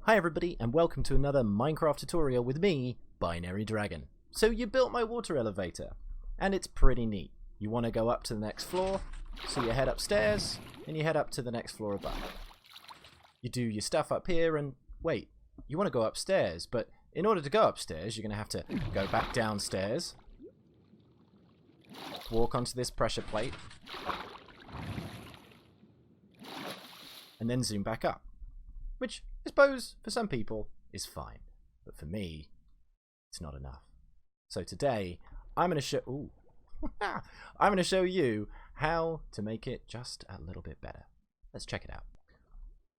Hi everybody and welcome to another Minecraft tutorial with me, Binary Dragon. So you built my water elevator and it's pretty neat. You want to go up to the next floor, so you head upstairs and you head up to the next floor above. You do your stuff up here and wait, you want to go upstairs, but in order to go upstairs you're going to have to go back downstairs, walk onto this pressure plate and then zoom back up. Which, I suppose, for some people, is fine. But for me, it's not enough. So today, I'm going to show you how to make it just a little bit better. Let's check it out.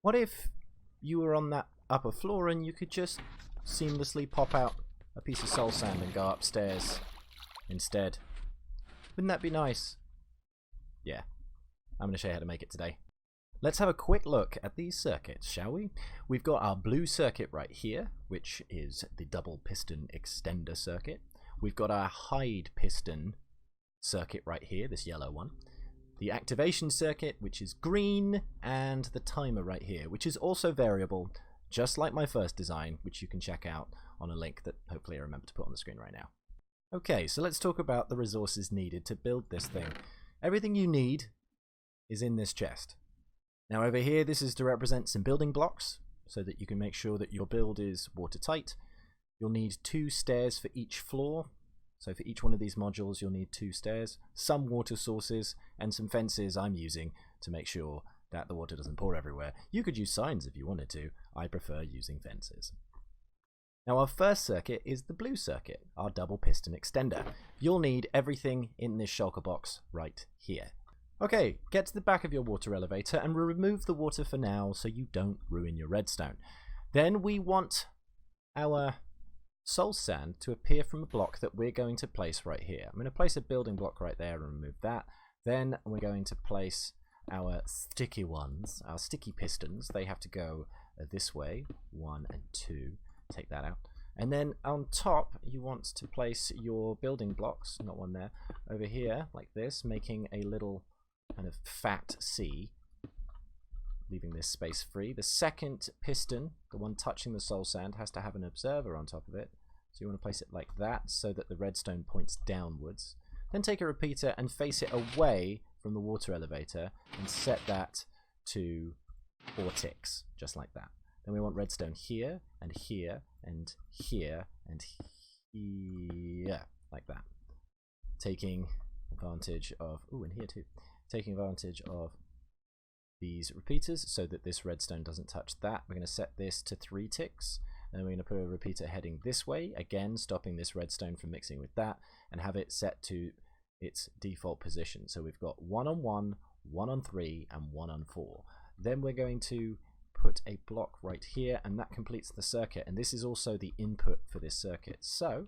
What if you were on that upper floor and you could just seamlessly pop out a piece of soul sand and go upstairs instead? Wouldn't that be nice? Yeah, I'm going to show you how to make it today. Let's have a quick look at these circuits, shall we? We've got our blue circuit right here, which is the double piston extender circuit. We've got our hide piston circuit right here, this yellow one. The activation circuit, which is green, and the timer right here, which is also variable, just like my first design, which you can check out on a link that hopefully I remember to put on the screen right now. Okay, so let's talk about the resources needed to build this thing. Everything you need is in this chest. Now over here, this is to represent some building blocks so that you can make sure that your build is watertight. You'll need 2 stairs for each floor. So for each one of these modules, you'll need 2 stairs, some water sources, and some fences I'm using to make sure that the water doesn't pour everywhere. You could use signs if you wanted to. I prefer using fences. Now our first circuit is the blue circuit, our double piston extender. You'll need everything in this shulker box right here. Okay, get to the back of your water elevator and remove the water for now so you don't ruin your redstone. Then we want our soul sand to appear from a block that we're going to place right here. I'm going to place a building block right there and remove that. Then we're going to place our sticky ones, our sticky pistons. They have to go this way, 1 and 2. Take that out. And then on top, you want to place your building blocks, not one there, over here like this, making a little kind of fat C, leaving this space free. The second piston, the one touching the soul sand, has to have an observer on top of it. So you want to place it like that so that the redstone points downwards. Then take a repeater and face it away from the water elevator and set that to 4 ticks, just like that. Then we want redstone here and here and here and here, like that. Taking advantage of, and here too. Taking advantage of these repeaters so that this redstone doesn't touch that. We're going to set this to 3 ticks, and then we're going to put a repeater heading this way, again stopping this redstone from mixing with that, and have it set to its default position. So we've got 1 on 1, 1 on 3, and 1 on 4. Then we're going to put a block right here, and that completes the circuit, and this is also the input for this circuit. So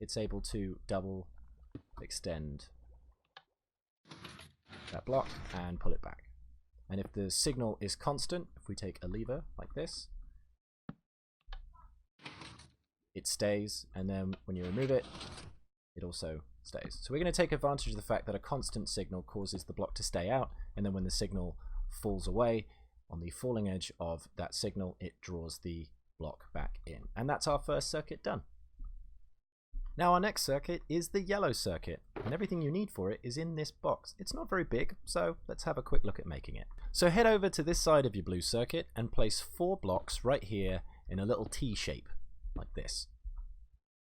it's able to double extend that block and pull it back. And if the signal is constant, if we take a lever like this, it stays, and then when you remove it, it also stays. So we're going to take advantage of the fact that a constant signal causes the block to stay out, and then when the signal falls away, on the falling edge of that signal, it draws the block back in. And that's our first circuit done. Now our next circuit is the yellow circuit, and everything you need for it is in this box. It's not very big, so let's have a quick look at making it. So head over to this side of your blue circuit and place 4 blocks right here in a little T shape, like this.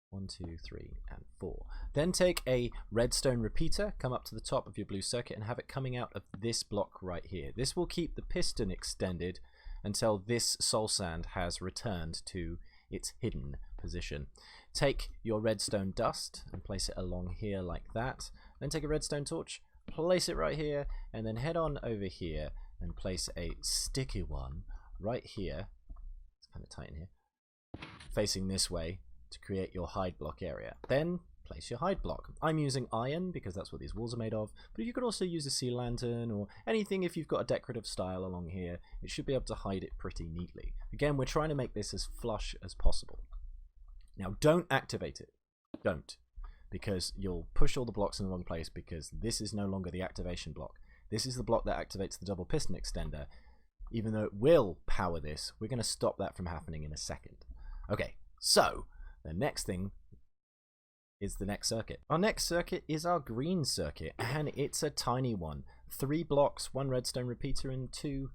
1, 2, 3, and 4. Then take a redstone repeater, come up to the top of your blue circuit and have it coming out of this block right here. This will keep the piston extended until this soul sand has returned to its hidden position. Take your redstone dust and place it along here like that. Then take a redstone torch, place it right here, and then head on over here and place a sticky one right here. It's kind of tight in here. Facing this way to create your hide block area. Then place your hide block. I'm using iron because that's what these walls are made of, but you could also use a sea lantern or anything if you've got a decorative style along here. It should be able to hide it pretty neatly. Again, we're trying to make this as flush as possible. Now don't activate it. Don't. Because you'll push all the blocks in the wrong place, because this is no longer the activation block. This is the block that activates the double piston extender. even though it will power this, we're going to stop that from happening in a second. Okay, so the next thing is the next circuit. Our next circuit is our green circuit, and it's a tiny one. 3 blocks, 1 redstone repeater, and 2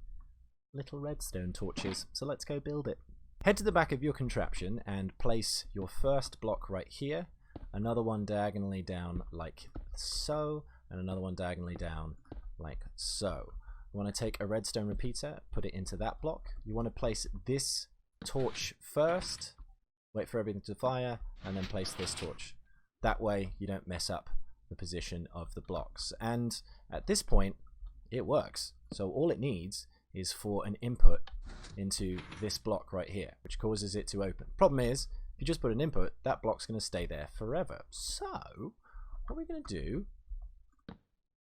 little redstone torches. So let's go build it. Head to the back of your contraption and place your first block right here, another one diagonally down like so, and another one diagonally down like so. You want to take a redstone repeater, put it into that block. You want to place this torch first, wait for everything to fire, and then place this torch. That way you don't mess up the position of the blocks. And at this point, it works. So all it needs is for an input into this block right here, which causes it to open. Problem is, if you just put an input, that block's going to stay there forever. So what we're going to do,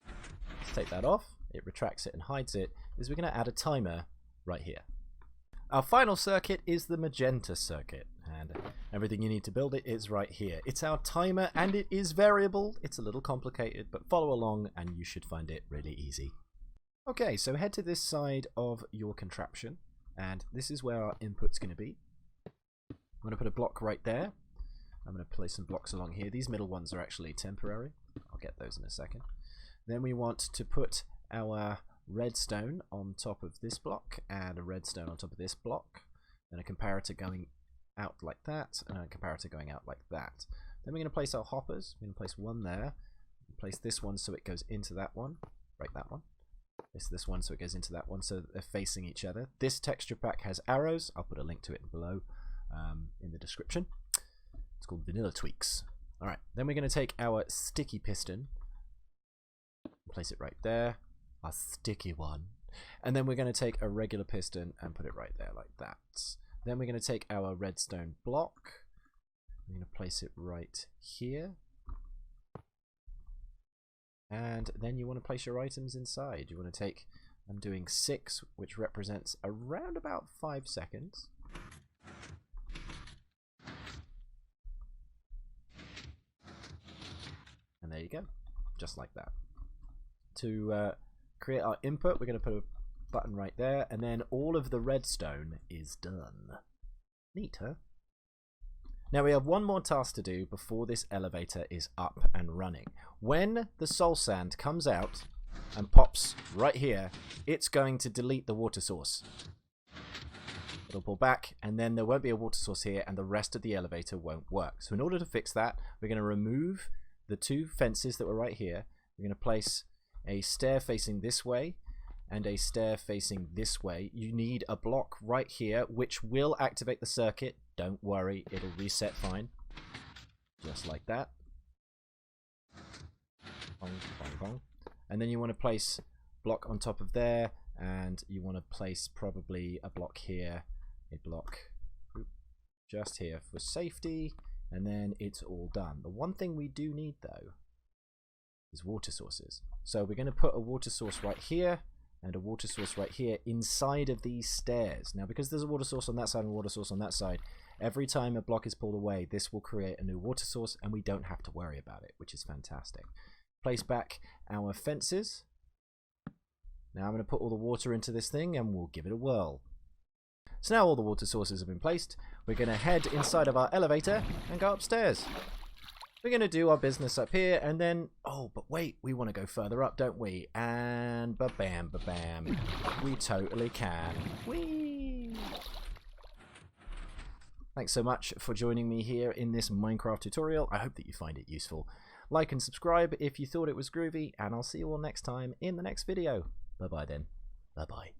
let's take that off, it retracts it and hides it, is we're going to add a timer right here. Our final circuit is the magenta circuit, and everything you need to build it is right here. It's our timer, and it is variable. It's a little complicated, but follow along and you should find it really easy. Okay, so head to this side of your contraption, and this is where our input's going to be. I'm going to put a block right there. I'm going to place some blocks along here. These middle ones are actually temporary. I'll get those in a second. Then we want to put our redstone on top of this block, and a redstone on top of this block, and a comparator going out like that, and a comparator going out like that. Then we're going to place our hoppers. We're going to place one there, place this one so it goes into that one, break that one. Place this one so it goes into that one, so they're facing each other. This texture pack has arrows. I'll put a link to it below in the description. It's called Vanilla Tweaks. Alright, then we're going to take our sticky piston, place it right there, our sticky one, and then we're going to take a regular piston and put it right there like that. Then we're going to take our redstone block, we're going to place it right here, and then you want to place your items inside. You want to take, I'm doing 6, which represents around about 5 seconds. And there you go, just like that. To create our input, we're going to put a button right there, and then all of the redstone is done. Neat, huh? Now we have one more task to do before this elevator is up and running. When the soul sand comes out and pops right here, it's going to delete the water source. It'll pull back, and then there won't be a water source here, and the rest of the elevator won't work. So in order to fix that, we're going to remove the 2 fences that were right here. We're going to place a stair facing this way and a stair facing this way. You need a block right here which will activate the circuit. Don't worry, it'll reset fine. Just like that. Bong, bong, bong. And then you want to place block on top of there, and you want to place probably a block here, a block just here for safety, and then it's all done. The one thing we do need though is water sources. So we're going to put a water source right here and a water source right here inside of these stairs. Now because there's a water source on that side and a water source on that side, every time a block is pulled away, this will create a new water source, and we don't have to worry about it, which is fantastic. Place back our fences. Now I'm going to put all the water into this thing and we'll give it a whirl. So now all the water sources have been placed. We're going to head inside of our elevator and go upstairs. We're going to do our business up here, and then, oh, but wait, we want to go further up, don't we? And ba-bam, ba-bam, we totally can. Whee! Thanks so much for joining me here in this Minecraft tutorial. I hope that you find it useful. Like and subscribe if you thought it was groovy, and I'll see you all next time in the next video. Bye-bye then. Bye-bye.